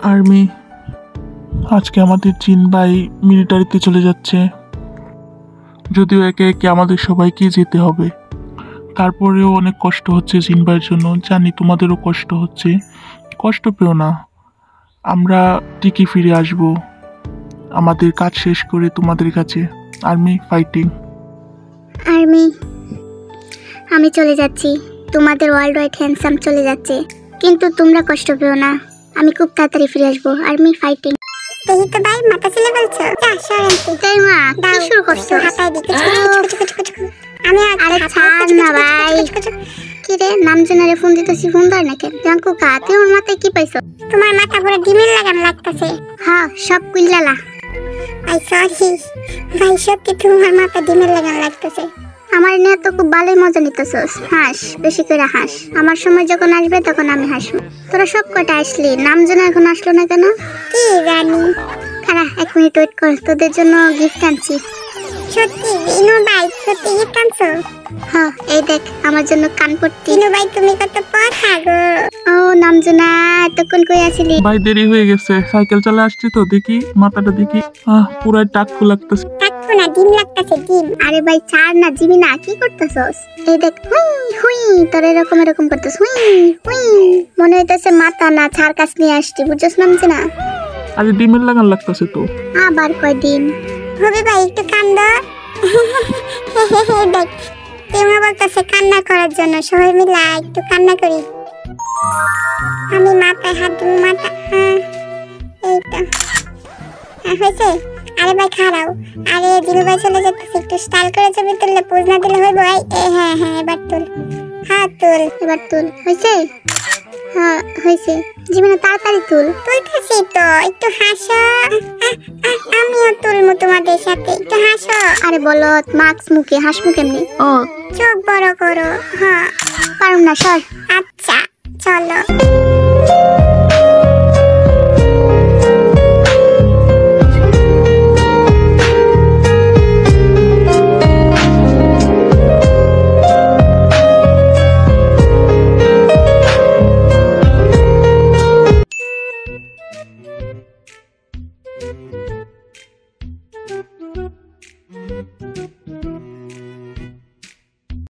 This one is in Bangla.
আর্মি, আজকে আমাদের জিন ভাই মিলিটারিতে চলে যাচ্ছে। যদিও একে একে আমাদের সবাইকে যেতে হবে, তারপরেও অনেক কষ্ট হচ্ছে জিন ভাইয়ের জন্য। জানি তোমাদেরও কষ্ট হচ্ছে, কষ্ট পেও না, আমরা ঠিকই ফিরে আসব আমাদের কাজ শেষ করে তোমাদের কাছে। Army fighting. আর্মি, আমি চলে যাচ্ছি, তোমাদের ওয়ার্ল্ড ওয়াইড হ্যান্ডসাম চলে যাচ্ছে, কিন্তু তোমরা কষ্ট পেও না, আমি খুব তাড়াতাড়ি ফিরে আসবো। Army fighting. দেখি তো ভাই মাথা ছিলে বলছো, যা সরেন্তি তাই মা, কি শুরু করছো? হাতায় দিকে আমি আরে ছাড় না ভাই। কি রে, নামজনারে ফোন দিতেছি, ফোন ধর না কেন? জাঙ্কু কা, তুই আমার মাথায় কি পাইছো? তোমার মাথা পুরো ডিমের লাগান লাগতেছে। হ্যাঁ, সব কুইলালা। ভাই সরি ভাই, সত্যি তোমার মাথা ডিমের লাগান লাগতেছে। আমার নিয়ে তো খুব ভালোই মজা নিতেছস, হাস, বেশি করে হাস। আমার সময় যখন আসবে তখন আমি হাসবো। তোরা সব কটা আসলি, নামজনা এখন আসলো না কেন? কি জানি। খারা, 1 মিনিট ওয়েট কর, তোদের জন্য গিফট আনছি। সত্যি দিনু ভাই, সত্যি গিফট আনছো? হ্যাঁ, এই দেখ আমার জন্য কানপট্টি। দিনু ভাই তুমি কত কথা গো। ও নামজনা, এতক্ষণ কই আছিলি? ভাই দেরি হয়ে গেছে, সাইকেল চালা আসছি তো, দেখি মাথাটা দেখি, পুরাই টাকফু লাগতেছে। টাকফু না, ডিম লাগতেছে, ডিম। আরে ভাই ছাড় না, জিমি না, কি করতেছস? এই দেখ, হুই হুই, তোর এরকম করতেছ, হুই হুই, মনে হইতেছে মাথা না ছাড় কাছ নিয়ে আসছি, বুঝছস নামজনা? আরে ডিমের লাগান লাগতেছে তো। আবার কয় ডিম? হবে ভাই একটু কান্দ। দেখ তেমা বলতেছে কান্না করার জন্য, সবাই মিলে একটু কান্না করি। আমি মাথায় হাত দিব, মাথা, এই তো হয়েছে। আরে ভাই খারাও, আরে দিলু ভাই চলে যাচ্ছে, একটু স্টাইল করে ছবি তুললে, পোজ না দিলে হইব। হ্যাঁ হ্যাঁ, এবার তুল, হাত তুল, এবার তুল। হয়েছে? হ্যাঁ হয়েছে। জীবনে তাড়াতাড়ি তুল। তুলতেছি তো, একটু হাসো। আমিও তুলবো তোমাদের সাথে, একটু হাসো। আরে বলো, মাস্ক মুখে হাসমু কেমনি? ও চোখ বড় করো। হ্যাঁ পারুম না, সর। আচ্ছা চলো।